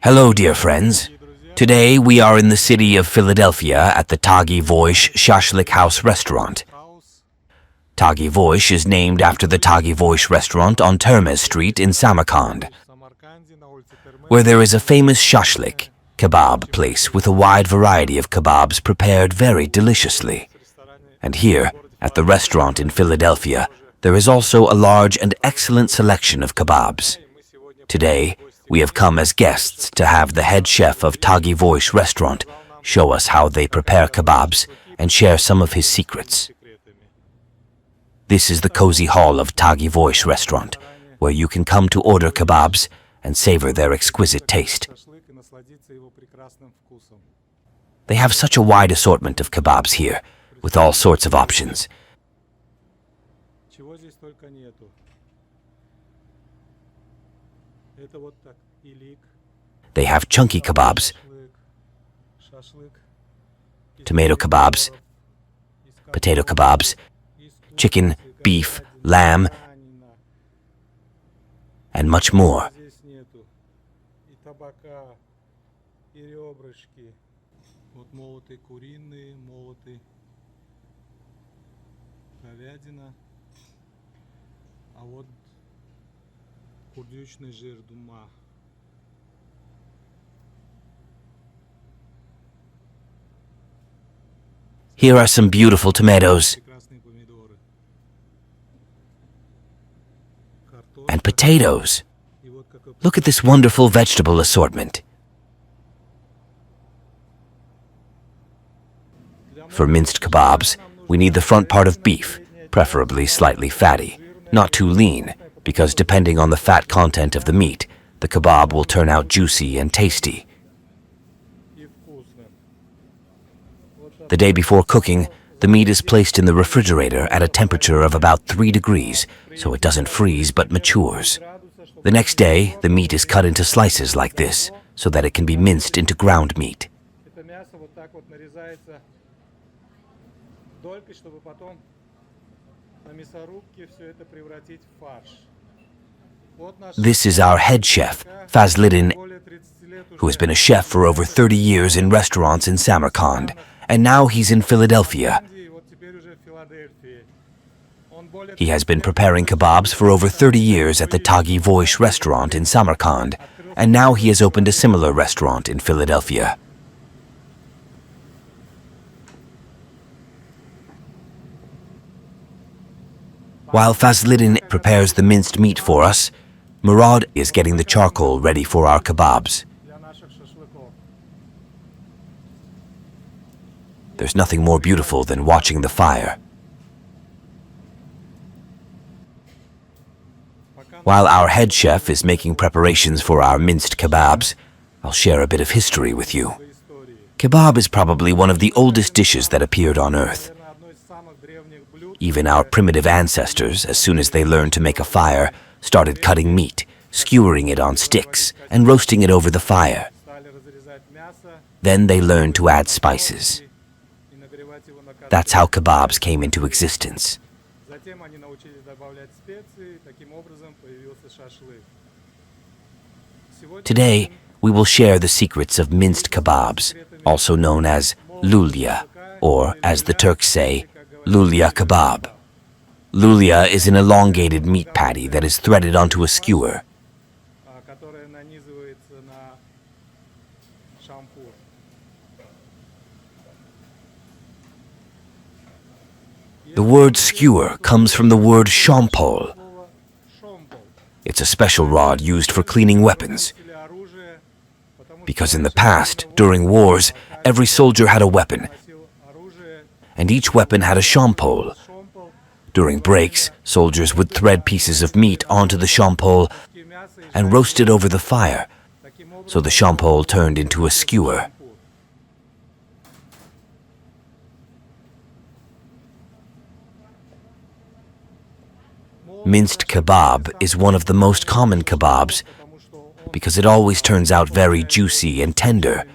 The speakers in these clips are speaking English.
Hello, dear friends. Today we are in the city of Philadelphia at the Tagi Voish Shashlik House restaurant. Tagi Voish is named after the Tagi Voish restaurant on Termez Street in Samarkand, where there is a famous shashlik, kebab place with a wide variety of kebabs prepared very deliciously. And here, at the restaurant in Philadelphia, there is also a large and excellent selection of kebabs. Today, we have come as guests to have the head chef of Tagi Voish restaurant show us how they prepare kebabs and share some of his secrets. This is the cozy hall of Tagi Voish restaurant, where you can come to order kebabs and savor their exquisite taste. They have such a wide assortment of kebabs here, with all sorts of options. They have chunky kebabs, tomato kebabs, potato kebabs, chicken, beef, lamb, and much more. Here are some beautiful tomatoes and potatoes. Look at this wonderful vegetable assortment. For minced kebabs, we need the front part of beef, preferably slightly fatty, not too lean, because depending on the fat content of the meat, the kebab will turn out juicy and tasty. The day before cooking, the meat is placed in the refrigerator at a temperature of about 3 degrees, so it doesn't freeze but matures. The next day, the meat is cut into slices like this, so that it can be minced into ground meat. This is our head chef, Fazlidin, who has been a chef for over 30 years in restaurants in Samarkand, and now he's in Philadelphia. He has been preparing kebabs for over 30 years at the Tagi Voish restaurant in Samarkand, and now he has opened a similar restaurant in Philadelphia. While Fazlidin prepares the minced meat for us, Murad is getting the charcoal ready for our kebabs. There's nothing more beautiful than watching the fire. While our head chef is making preparations for our minced kebabs, I'll share a bit of history with you. Kebab is probably one of the oldest dishes that appeared on earth. Even our primitive ancestors, as soon as they learned to make a fire, started cutting meat, skewering it on sticks, and roasting it over the fire. Then they learned to add spices. That's how kebabs came into existence. Today, we will share the secrets of minced kebabs, also known as lulya, or, as the Turks say, lulya kebab. Lulya is an elongated meat patty that is threaded onto a skewer. The word skewer comes from the word shampol. It's a special rod used for cleaning weapons. Because in the past, during wars, every soldier had a weapon, and each weapon had a shampol. During breaks, soldiers would thread pieces of meat onto the shampol and roast it over the fire, so the shampol turned into a skewer. Minced kebab is one of the most common kebabs because it always turns out very juicy and tender,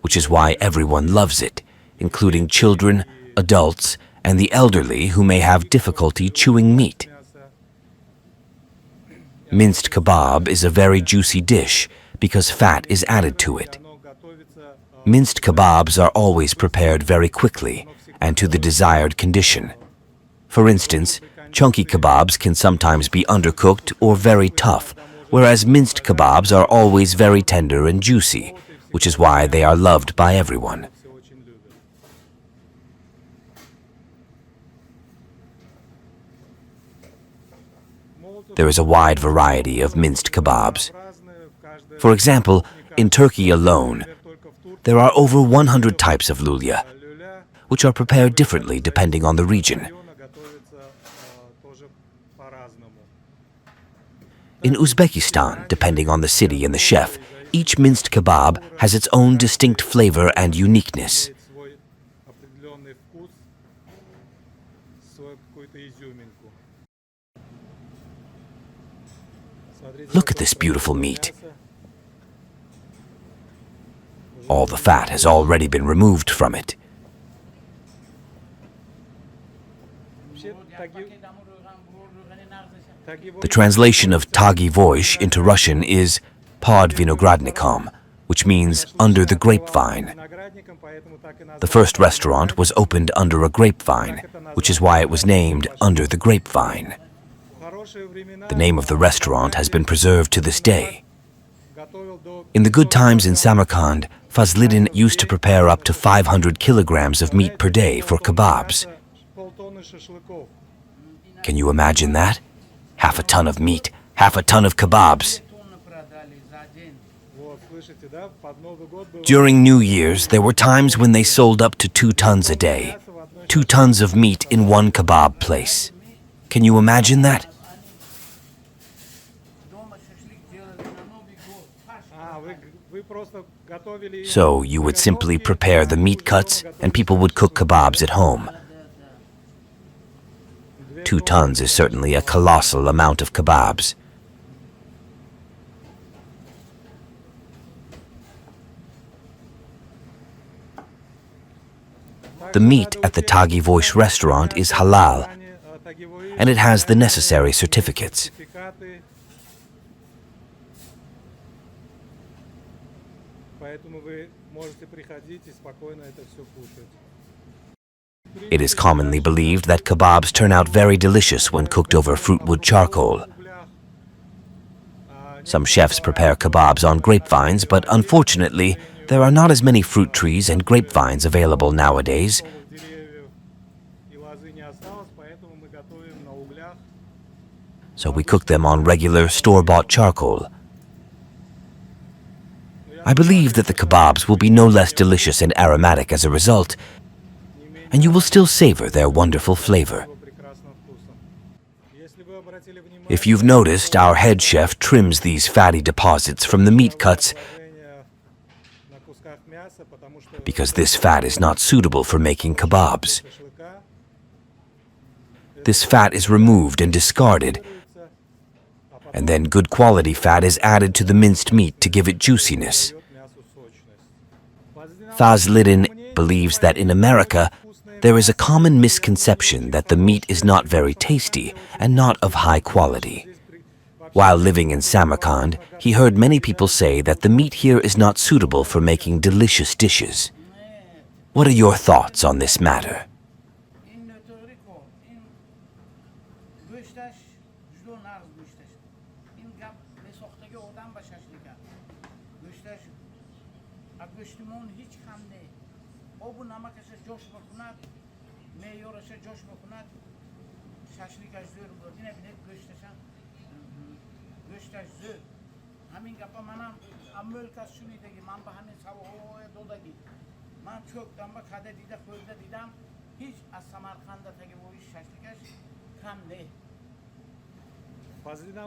which is why everyone loves it, including children, adults, and the elderly who may have difficulty chewing meat. Minced kebab is a very juicy dish because fat is added to it. Minced kebabs are always prepared very quickly and to the desired condition. For instance, chunky kebabs can sometimes be undercooked or very tough, whereas minced kebabs are always very tender and juicy, which is why they are loved by everyone. There is a wide variety of minced kebabs. For example, in Turkey alone, there are over 100 types of lulya, which are prepared differently depending on the region. In Uzbekistan, depending on the city and the chef, each minced kebab has its own distinct flavor and uniqueness. Look at this beautiful meat. All the fat has already been removed from it. The translation of Tagi Voish into Russian is pod vinogradnikom, which means under the grapevine. The first restaurant was opened under a grapevine, which is why it was named Under the Grapevine. The name of the restaurant has been preserved to this day. In the good times in Samarkand, Fazliddin used to prepare up to 500 kilograms of meat per day for kebabs. Can you imagine that? Half a ton of meat, half a ton of kebabs. During New Year's, there were times when they sold up to 2 tons a day. 2 tons of meat in one kebab place. Can you imagine that? So you would simply prepare the meat cuts and people would cook kebabs at home. 2 tons is certainly a colossal amount of kebabs. The meat at the Tagi Voish restaurant is halal, and it has the necessary certificates. It is commonly believed that kebabs turn out very delicious when cooked over fruitwood charcoal. Some chefs prepare kebabs on grapevines, but unfortunately, there are not as many fruit trees and grapevines available nowadays. So we cook them on regular store-bought charcoal. I believe that the kebabs will be no less delicious and aromatic as a result, and you will still savor their wonderful flavor. If you've noticed, our head chef trims these fatty deposits from the meat cuts because this fat is not suitable for making kebabs. This fat is removed and discarded, and then good quality fat is added to the minced meat to give it juiciness. Fazliddin believes that in America, there is a common misconception that the meat is not very tasty and not of high quality. While living in Samarkand, he heard many people say that the meat here is not suitable for making delicious dishes. What are your thoughts on this matter?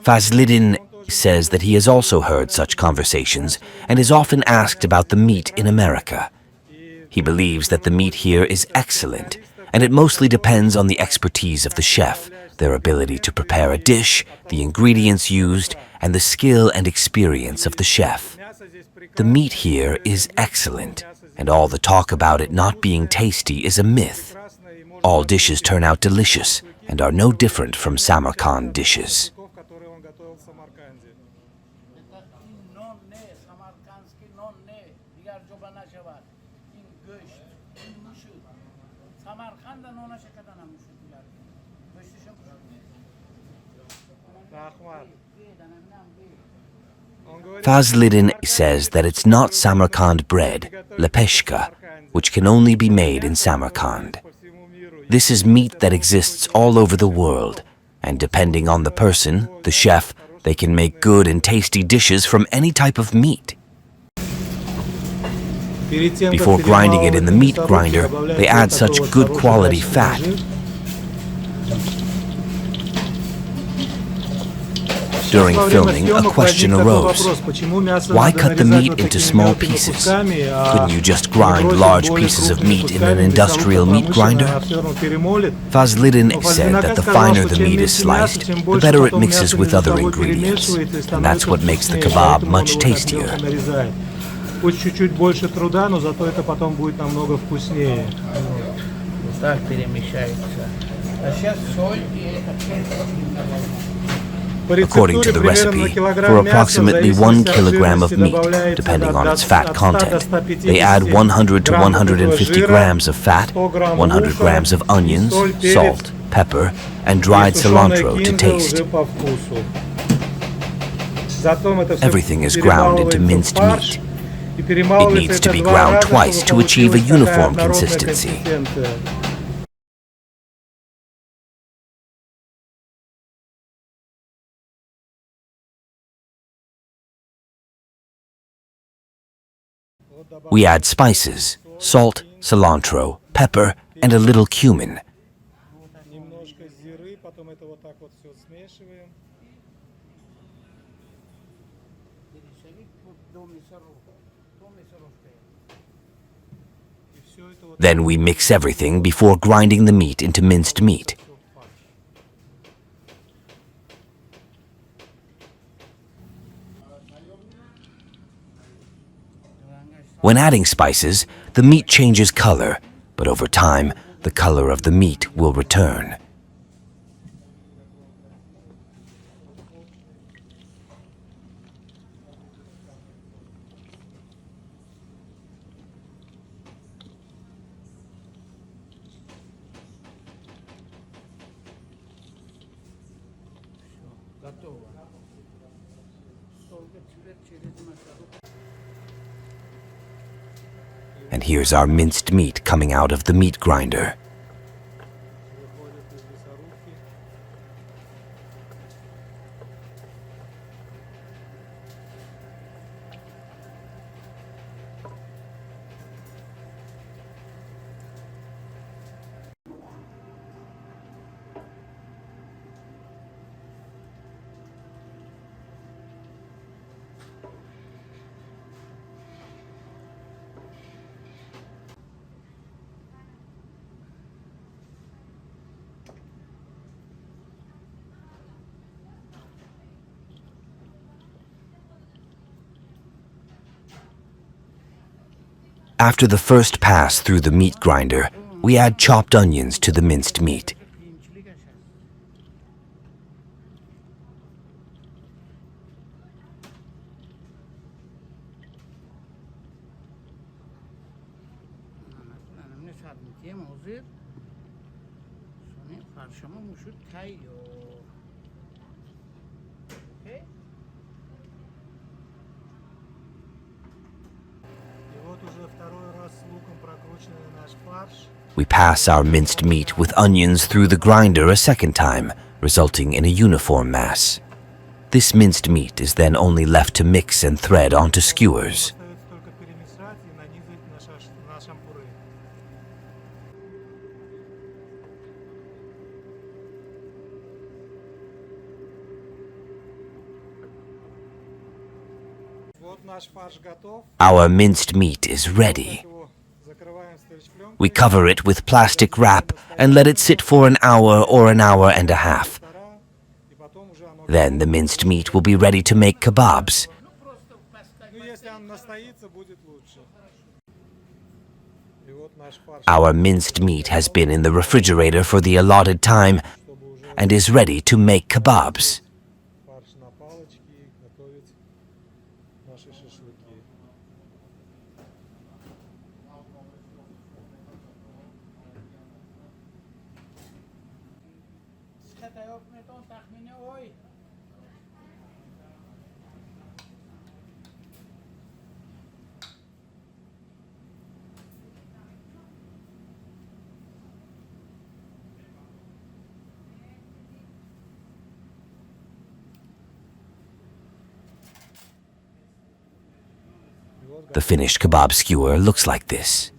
Fazliddin says that he has also heard such conversations and is often asked about the meat in America. He believes that the meat here is excellent, and it mostly depends on the expertise of the chef, their ability to prepare a dish, the ingredients used, and the skill and experience of the chef. The meat here is excellent, and all the talk about it not being tasty is a myth. All dishes turn out delicious and are no different from Samarkand dishes. Fazlidin says that it's not Samarkand bread, lepeshka, which can only be made in Samarkand. This is meat that exists all over the world, and depending on the person, the chef, they can make good and tasty dishes from any type of meat. Before grinding it in the meat grinder, they add such good quality fat. During filming, a question arose. Why cut the meat into small pieces? Couldn't you just grind large pieces of meat in an industrial meat grinder? Fazlidin said that the finer the meat is sliced, the better it mixes with other ingredients, and that's what makes the kebab much tastier. According to the recipe, for approximately 1 kilogram of meat, depending on its fat content, they add 100 to 150 grams of fat, 100 grams of onions, salt, pepper, and dried cilantro to taste. Everything is ground into minced meat. It needs to be ground twice to achieve a uniform consistency. We add spices, salt, cilantro, pepper, and a little cumin. Then we mix everything before grinding the meat into minced meat. When adding spices, the meat changes color, but over time, the color of the meat will return. And here's our minced meat coming out of the meat grinder. After the first pass through the meat grinder, we add chopped onions to the minced meat. We pass our minced meat with onions through the grinder a second time, resulting in a uniform mass. This minced meat is then only left to mix and thread onto skewers. Our minced meat is ready. We cover it with plastic wrap and let it sit for an hour or an hour and a half. Then the minced meat will be ready to make kebabs. Our minced meat has been in the refrigerator for the allotted time and is ready to make kebabs. The finished kebab skewer looks like this.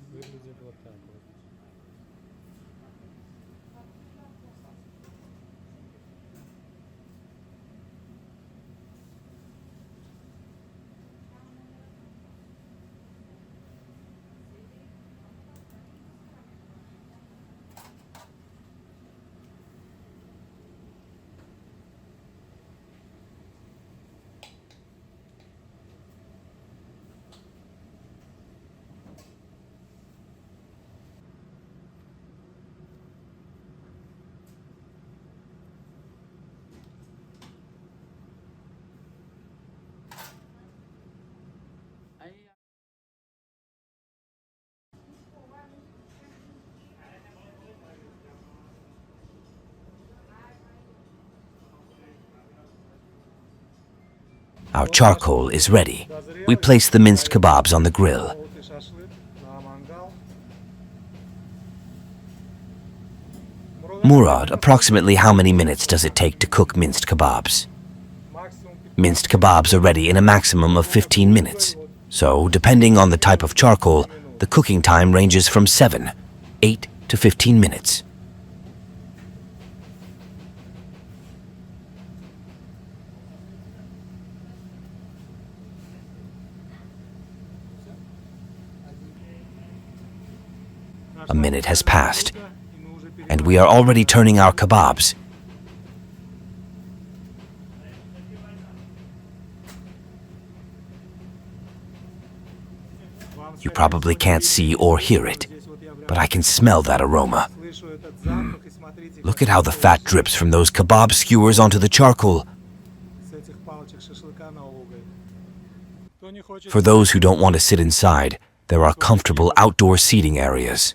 Our charcoal is ready. We place the minced kebabs on the grill. Murad, approximately how many minutes does it take to cook minced kebabs? Minced kebabs are ready in a maximum of 15 minutes. So, depending on the type of charcoal, the cooking time ranges from 7, 8 to 15 minutes. A minute has passed, and we are already turning our kebabs. You probably can't see or hear it, but I can smell that aroma. Look at how the fat drips from those kebab skewers onto the charcoal. For those who don't want to sit inside, there are comfortable outdoor seating areas.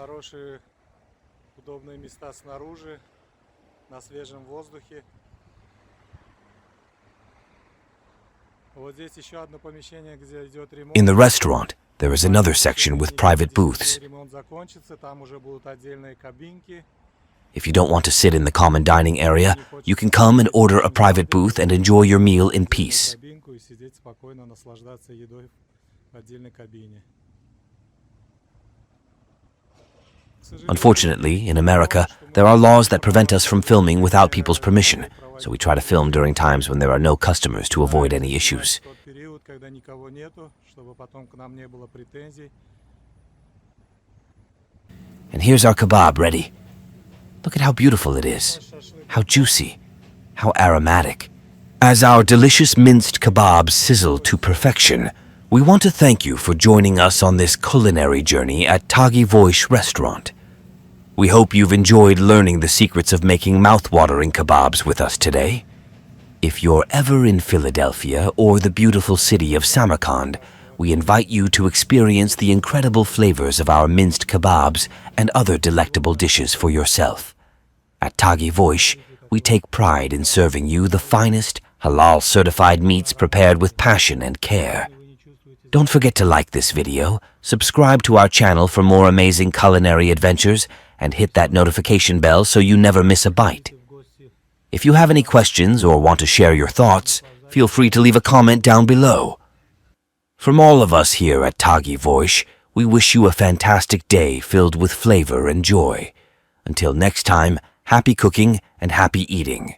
In the restaurant, there is another section with private booths. If you don't want to sit in the common dining area, you can come and order a private booth and enjoy your meal in peace. Unfortunately, in America, there are laws that prevent us from filming without people's permission, so we try to film during times when there are no customers to avoid any issues. And here's our kebab ready. Look at how beautiful it is, how juicy, how aromatic. As our delicious minced kebabs sizzle to perfection, we want to thank you for joining us on this culinary journey at Tagi Voish restaurant. We hope you've enjoyed learning the secrets of making mouth-watering kebabs with us today. If you're ever in Philadelphia or the beautiful city of Samarkand, we invite you to experience the incredible flavors of our minced kebabs and other delectable dishes for yourself. At Tagi Voish, we take pride in serving you the finest, halal-certified meats prepared with passion and care. Don't forget to like this video, subscribe to our channel for more amazing culinary adventures, and hit that notification bell so you never miss a bite. If you have any questions or want to share your thoughts, feel free to leave a comment down below. From all of us here at Tagi Voish, we wish you a fantastic day filled with flavor and joy. Until next time, happy cooking and happy eating.